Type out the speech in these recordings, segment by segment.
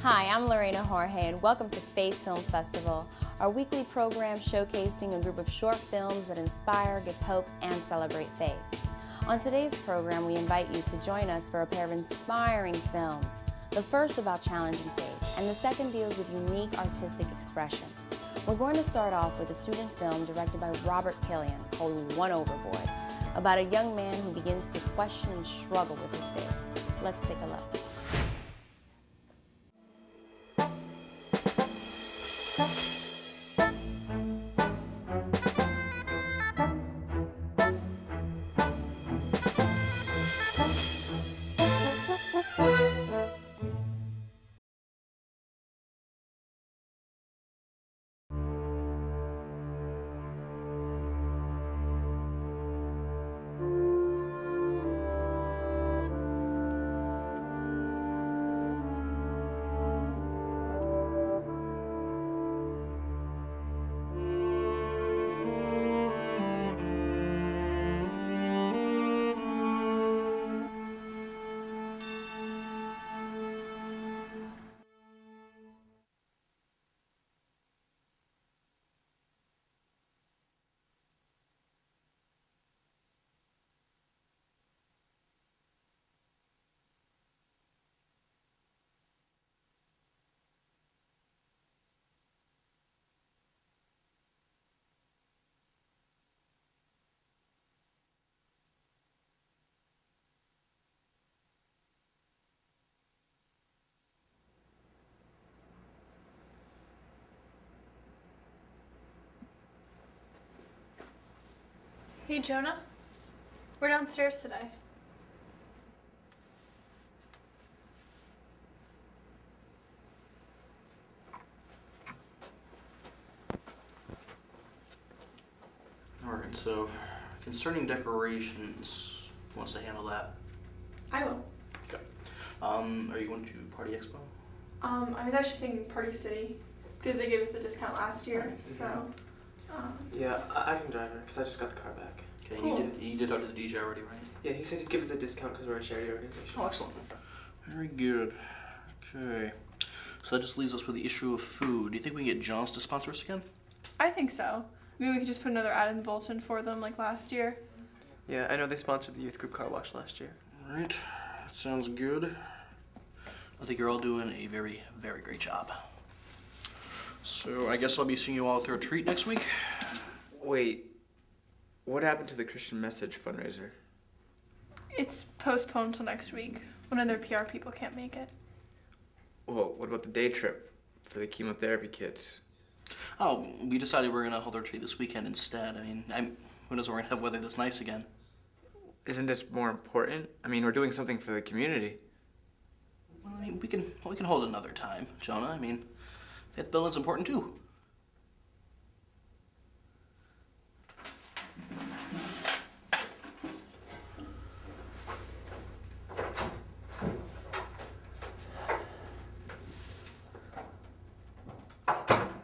Hi, I'm Lorena Jorge, and welcome to Faith Film Festival, our weekly program showcasing a group of short films that inspire, give hope, and celebrate faith. On today's program, we invite you to join us for a pair of inspiring films. The first about challenging faith, and the second deals with unique artistic expression. We're going to start off with a student film directed by Robert Killion called One Overboard, about a young man who begins to question and struggle with his faith. Let's take a look. Hey, Jonah. We're downstairs today. Alright, so concerning decorations, who wants to handle that? I will. Okay. Are you going to Party Expo? I was actually thinking Party City, because they gave us the discount last year, so. Yeah, I can drive her, because I just got the car back. Okay, Cool. you did talk to the DJ already, right? Yeah, he said he'd give us a discount because we're a charity organization. Oh, excellent. Very good. Okay. So that just leaves us with the issue of food. Do you think we can get John's to sponsor us again? I think so. Maybe we could just put another ad in the bulletin for them like last year. Yeah, I know they sponsored the youth group car wash last year. Alright, that sounds good. I think you're all doing a very, very great job. So I guess I'll be seeing you all at the retreat next week. Wait, what happened to the Christian Message fundraiser? It's postponed till next week. One of their PR people can't make it. Well, what about the day trip for the chemotherapy kids? Oh, we decided we're gonna hold our retreat this weekend instead. I mean, who knows when we're gonna have weather this nice again. Isn't this more important? I mean, we're doing something for the community. Well, I mean, we can hold another time, Jonah. I mean, faith building's important too.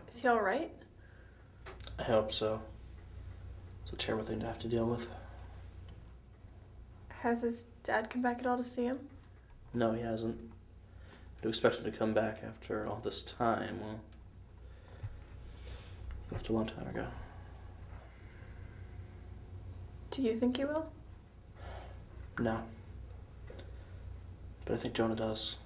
Is he all right? I hope so. It's a terrible thing to have to deal with. Has his dad come back at all to see him? No, he hasn't. I do expect him to come back after all this time. Well, he left a long time ago. Do you think he will? No. But I think Jonah does.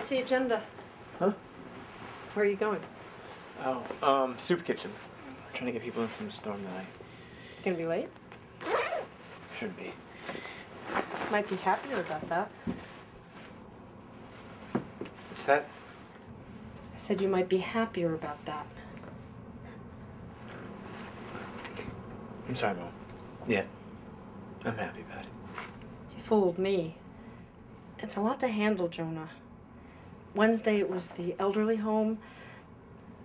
What's the agenda? Huh? Where are you going? Oh, soup kitchen. We're trying to get people in from the storm tonight. Gonna be late? Shouldn't be. Might be happier about that. What's that? I said you might be happier about that. I'm sorry, Mom. Yeah. I'm happy about it. You fooled me. It's a lot to handle, Jonah. Wednesday it was the elderly home.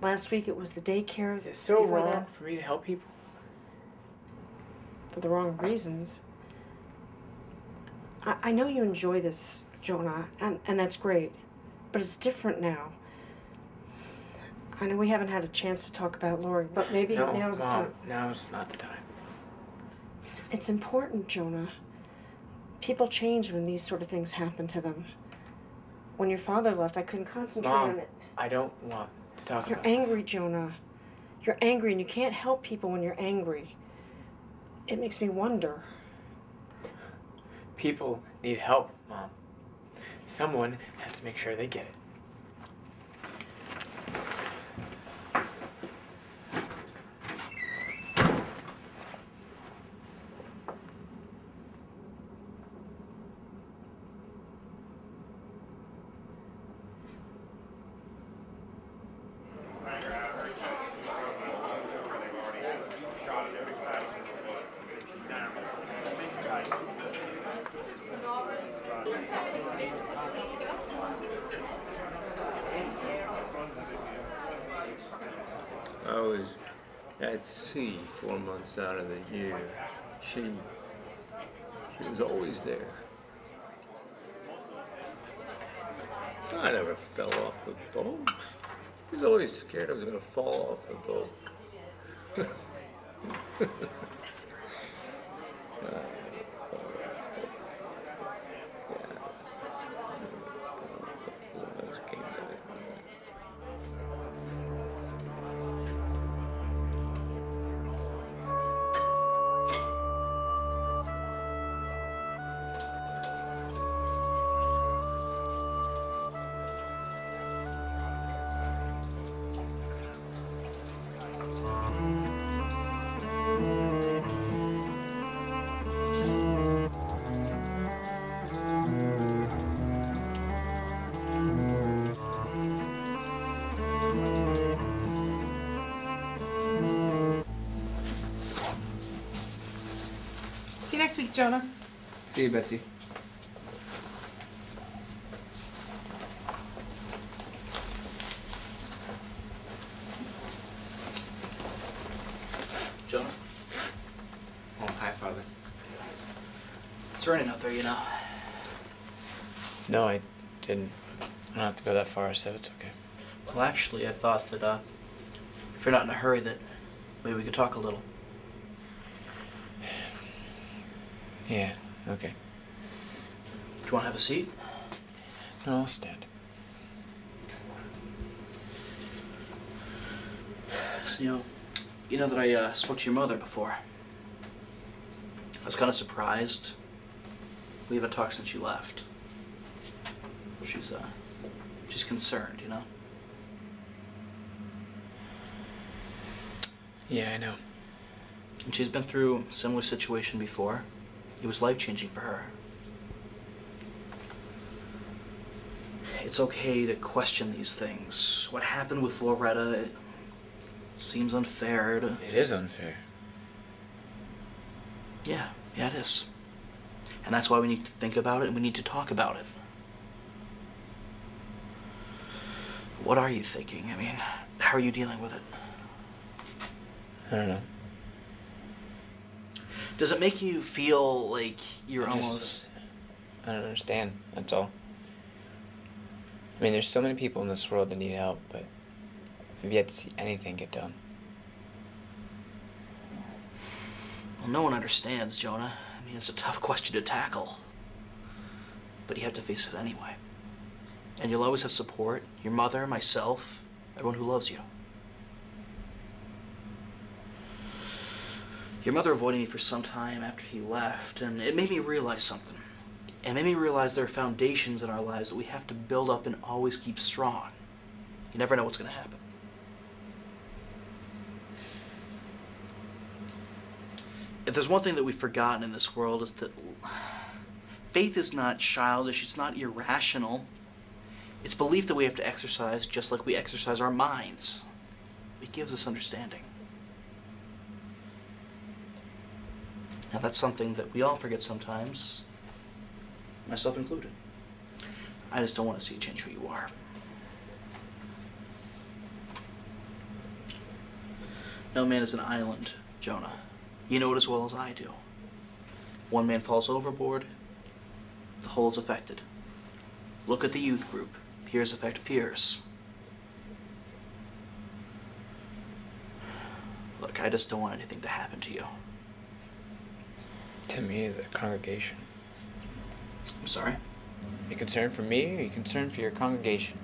Last week it was the daycare. Is it so Before wrong that, for me to help people? for the wrong reasons. I know you enjoy this, Jonah, and that's great. But it's different now. I know we haven't had a chance to talk about Lori, but maybe No, now's the Mom, time. now's not the time. It's important, Jonah. People change when these sort of things happen to them. When your father left, I couldn't concentrate Mom, on it. I don't want to talk You're about it. angry, Jonah. You're angry, and you can't help people when you're angry. It makes me wonder. People need help, Mom. Someone has to make sure they get it. I was at sea 4 months out of the year. She was always there. I never fell off the boat. She was always scared I was going to fall off the boat. See you next week, Jonah. See you, Betsy. Jonah, Oh, hi, Father. it's raining out there, you know. No, I didn't. I don't have to go that far, so it's okay. Well, actually, I thought that if you're not in a hurry, that maybe we could talk a little. Yeah, okay. Do you want to have a seat? No, I'll stand. So, you know that I spoke to your mother before. I was kind of surprised. We haven't talked since you left. She's concerned, you know? Yeah, I know. And she's been through a similar situation before. It was life-changing for her. It's okay to question these things. What happened with Loretta, it seems unfair to... It is unfair. Yeah, it is. And that's why we need to think about it and we need to talk about it. What are you thinking? I mean, how are you dealing with it? I don't know. Does it make you feel like you're I almost... don't understand, that's all. I mean, there's so many people in this world that need help, but I've yet to see anything get done. Well, no one understands, Jonah. I mean, it's a tough question to tackle. But you have to face it anyway. And you'll always have support. Your mother, myself, everyone who loves you. Your mother avoided me for some time after he left, and it made me realize something. and made me realize there are foundations in our lives that we have to build up and always keep strong. You never know what's going to happen. If there's one thing that we've forgotten in this world, is that faith is not childish, it's not irrational. It's belief that we have to exercise just like we exercise our minds. It gives us understanding. Now that's something that we all forget sometimes, myself included. I just don't want to see you change who you are. No man is an island, Jonah. You know it as well as I do. One man falls overboard, the whole is affected. Look at the youth group. Peers affect peers. Look, I just don't want anything to happen to you. To me, the congregation. I'm sorry? Are you concerned for me, or are you concerned for your congregation?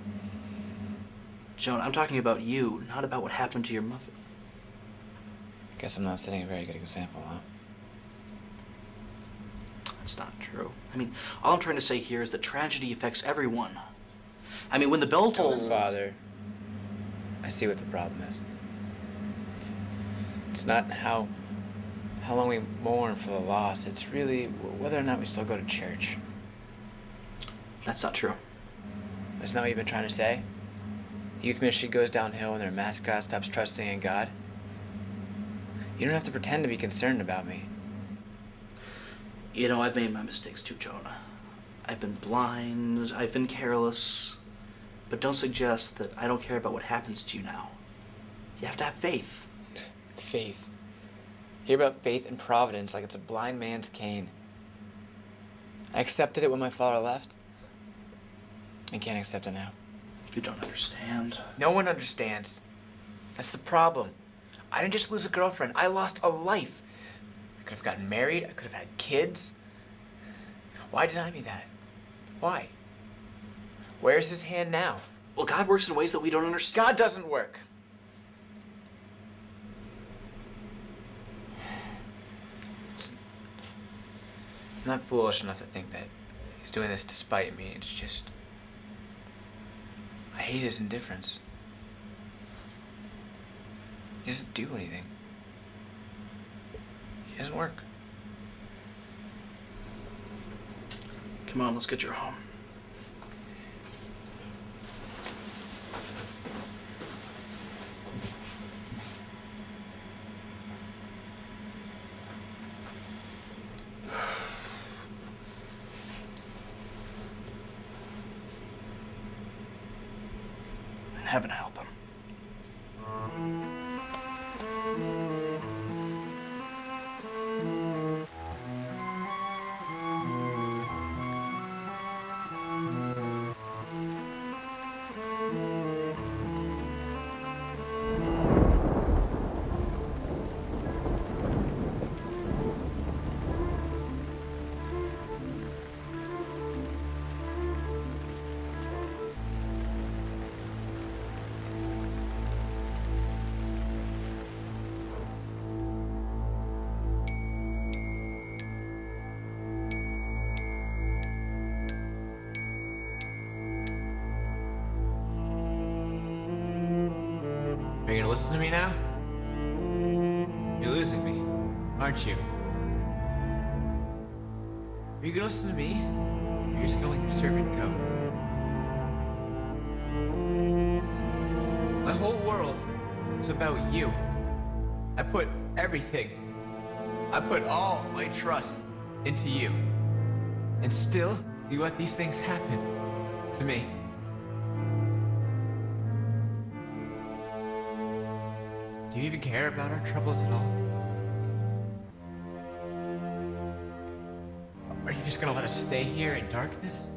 Jonah, I'm talking about you, not about what happened to your mother. Guess I'm not setting a very good example, huh? That's not true. I mean, all I'm trying to say here is that tragedy affects everyone. I mean, when the bell tolls... Father, I see what the problem is. It's not how long we mourn for the loss. It's really whether or not we still go to church. That's not true. Isn't that what you've been trying to say? The youth ministry goes downhill when their mascot stops trusting in God. You don't have to pretend to be concerned about me. You know, I've made my mistakes too, Jonah. I've been blind, I've been careless, but don't suggest that I don't care about what happens to you now. You have to have faith. Faith. Hear about faith and providence like it's a blind man's cane. I accepted it when my father left. I can't accept it now. You don't understand. No one understands. That's the problem. I didn't just lose a girlfriend. I lost a life. I could have gotten married. I could have had kids. Why deny me that? Why? Where's his hand now? Well, God works in ways that we don't understand. God doesn't work. I'm not foolish enough to think that he's doing this to spite me. It's just... I hate his indifference. He doesn't do anything. He doesn't work. Come on, let's get you home. Heaven help him. Are you gonna listen to me now? You're losing me, aren't you? Are you gonna listen to me? Or are you just gonna let your servant go? My whole world was about you. I put everything. I put all my trust into you. And still, you let these things happen to me. Do you even care about our troubles at all? Are you just gonna let us stay here in darkness?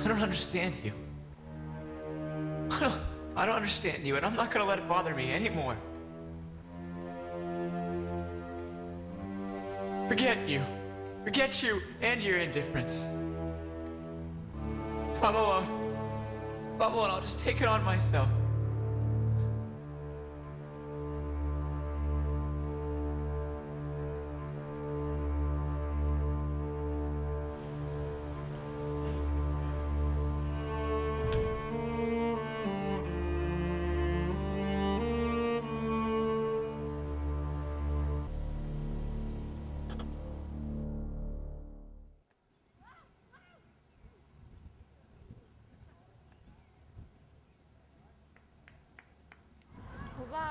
I don't understand you. I don't understand you, and I'm not gonna let it bother me anymore. Forget you. Forget you and your indifference. If I'm alone, I'll just take it on myself.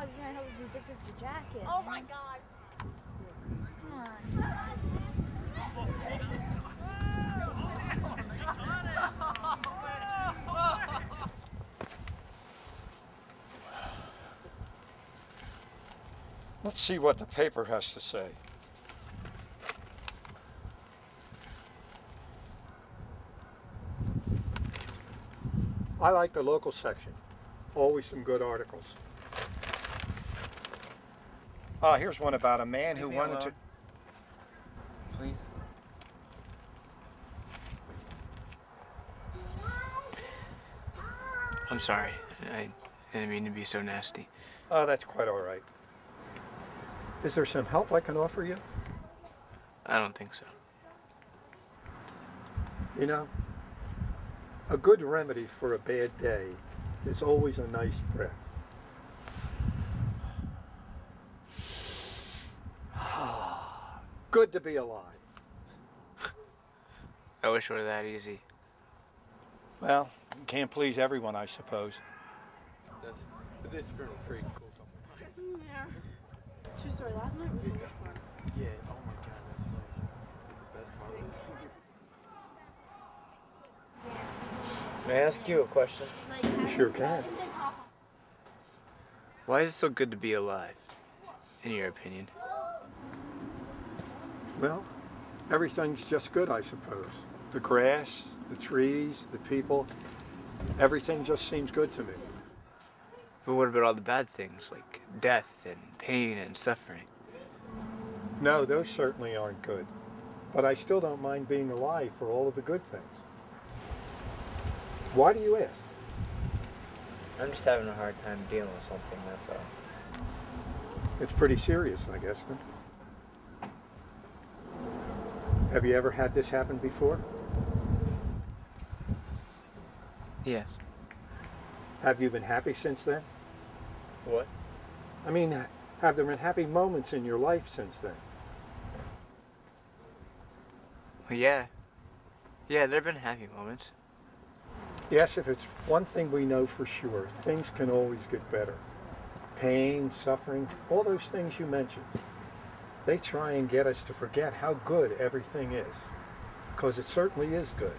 God, you can't help if you zip your jacket. Oh my God. Come on. Let's see what the paper has to say. I like the local section. Always some good articles. Here's one about a man who wanted to... Please? I'm sorry. I didn't mean to be so nasty. Oh, that's quite all right. Is there some help I can offer you? I don't think so. You know, a good remedy for a bad day is always a nice breath. Good to be alive. I wish it were that easy. Well, you can't please everyone, I suppose. That's pretty cool. Yeah. True story, last night was the worst part. Yeah, oh my God, that's like the best part of this. May I ask you a question? You sure can. Why is it so good to be alive, in your opinion? Well, everything's just good, I suppose. The grass, the trees, the people, everything just seems good to me. But what about all the bad things, like death and pain and suffering? No, those certainly aren't good. But I still don't mind being alive for all of the good things. Why do you ask? I'm just having a hard time dealing with something, that's all. It's pretty serious, I guess, but... Have you ever had this happen before? Yes. Have you been happy since then? What? I mean, have there been happy moments in your life since then? Well, yeah. Yeah, there have been happy moments. Yes, if it's one thing we know for sure, things can always get better. Pain, suffering, all those things you mentioned. They try and get us to forget how good everything is. Because it certainly is good.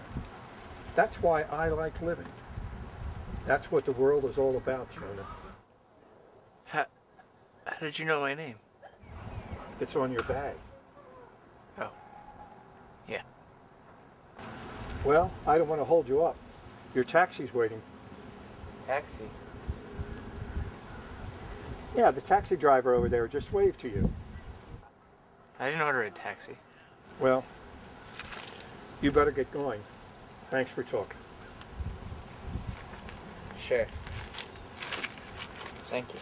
That's why I like living. That's what the world is all about, Jonah. How did you know my name? It's on your bag. Oh. Yeah. Well, I don't want to hold you up. Your taxi's waiting. Taxi? Yeah, the taxi driver over there just waved to you. I didn't order a taxi. Well, you better get going. Thanks for talking. Sure. Thank you.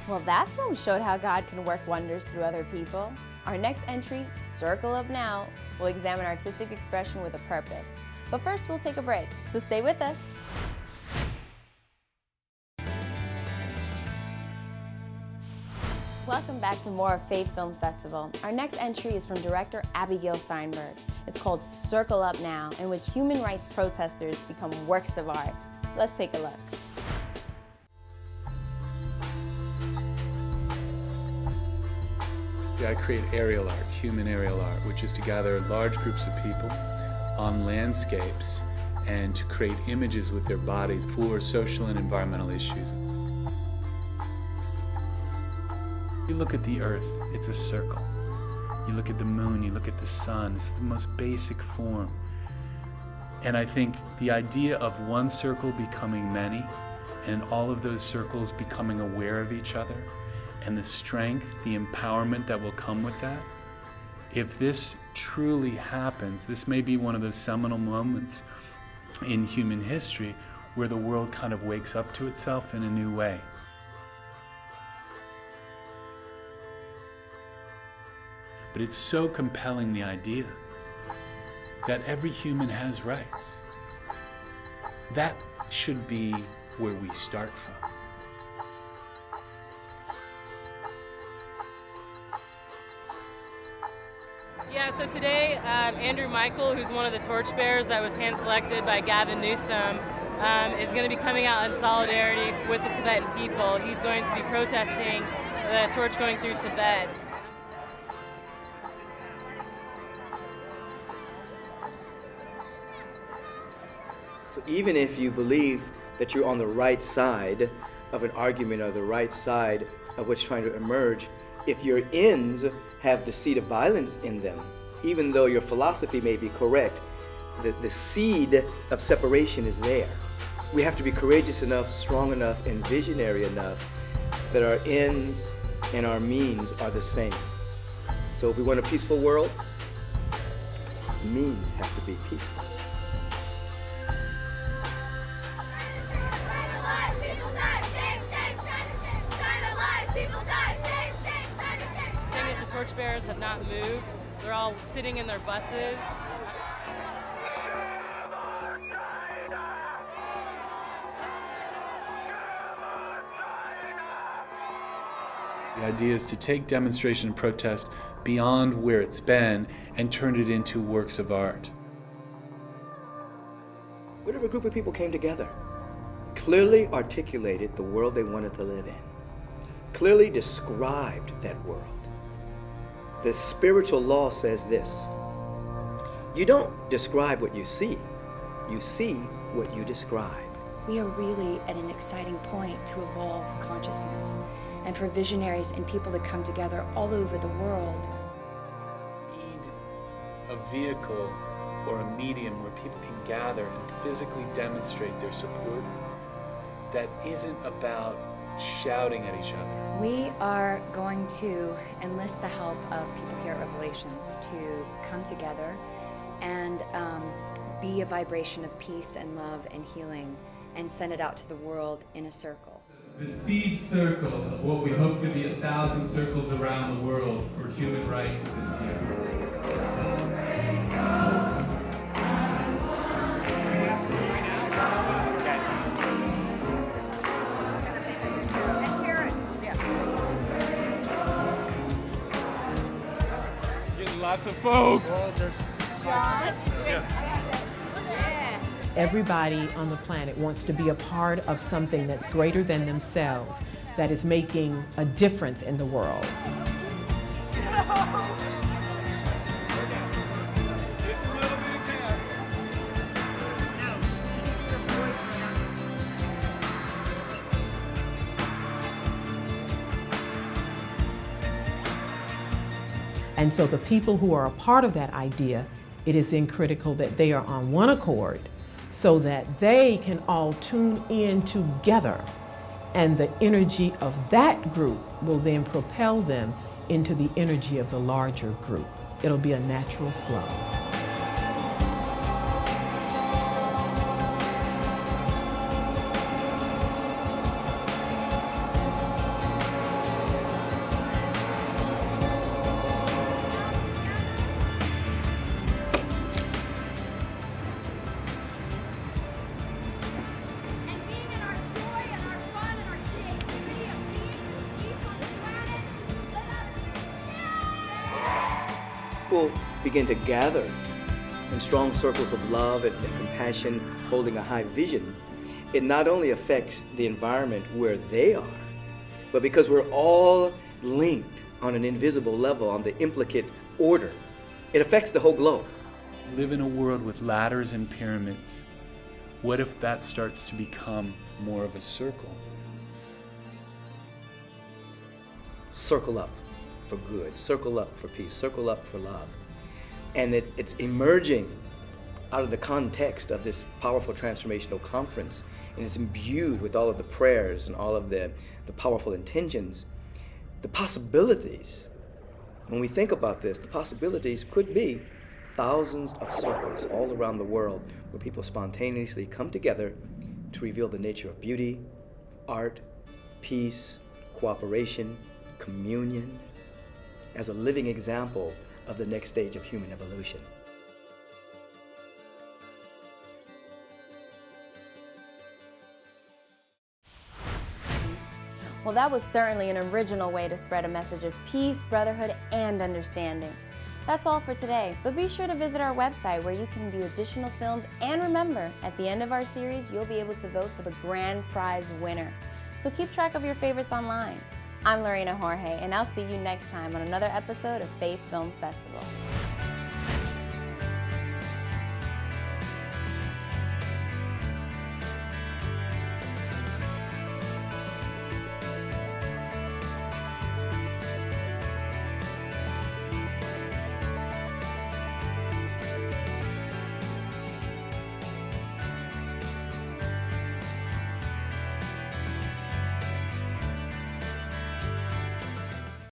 Well, that film showed how God can work wonders through other people. Our next entry, Circle Up Now, will examine artistic expression with a purpose. But first, we'll take a break, so stay with us. Welcome back to more of Faith Film Festival. Our next entry is from director Abigail Steinberg. It's called Circle Up Now, in which human rights protesters become works of art. Let's take a look. I create aerial art, human aerial art, which is to gather large groups of people on landscapes and to create images with their bodies for social and environmental issues. You look at the earth, it's a circle. You look at the moon, you look at the sun, it's the most basic form. And I think the idea of one circle becoming many, and all of those circles becoming aware of each other, and the strength, the empowerment that will come with that, if this truly happens, this may be one of those seminal moments in human history where the world kind of wakes up to itself in a new way. But it's so compelling, the idea that every human has rights. That should be where we start from. Yeah, so today Andrew Michael, who's one of the torchbearers that was hand-selected by Gavin Newsom, is going to be coming out in solidarity with the Tibetan people. He's going to be protesting the torch going through Tibet. So even if you believe that you're on the right side of an argument or the right side of what's trying to emerge, if your ends have the seed of violence in them, even though your philosophy may be correct, the seed of separation is there. We have to be courageous enough, strong enough, and visionary enough that our ends and our means are the same. So if we want a peaceful world, the means have to be peaceful. Torchbearers have not moved. They're all sitting in their buses. The idea is to take demonstration and protest beyond where it's been and turn it into works of art. What if a group of people came together, clearly articulated the world they wanted to live in, clearly described that world? The spiritual law says this: you don't describe what you see what you describe. We are really at an exciting point to evolve consciousness and for visionaries and people to come together all over the world. We need a vehicle or a medium where people can gather and physically demonstrate their support that isn't about shouting at each other. We are going to enlist the help of people here at Revelations to come together and be a vibration of peace and love and healing and send it out to the world in a circle. The seed circle of what we hope to be 1,000 circles around the world for human rights this year. Lots of folks. Everybody on the planet wants to be a part of something that's greater than themselves, that is making a difference in the world. And so the people who are a part of that idea, it is critical that they are on one accord so that they can all tune in together. And the energy of that group will then propel them into the energy of the larger group. It'll be a natural flow. People begin to gather in strong circles of love and compassion, holding a high vision. It not only affects the environment where they are, but because we're all linked on an invisible level, on the implicate order. It affects the whole globe. We live in a world with ladders and pyramids. What if that starts to become more of a circle? Circle up for good, circle up for peace, circle up for love. And it's emerging out of the context of this powerful transformational conference, and it's imbued with all of the prayers and all of the powerful intentions. The possibilities, when we think about this, the possibilities could be thousands of circles all around the world where people spontaneously come together to reveal the nature of beauty, art, peace, cooperation, communion, as a living example of the next stage of human evolution. Well, that was certainly an original way to spread a message of peace, brotherhood, and understanding. That's all for today, but be sure to visit our website where you can view additional films, and remember, at the end of our series, you'll be able to vote for the grand prize winner. So keep track of your favorites online. I'm Lorena Jorge, and I'll see you next time on another episode of Faith Film Festival.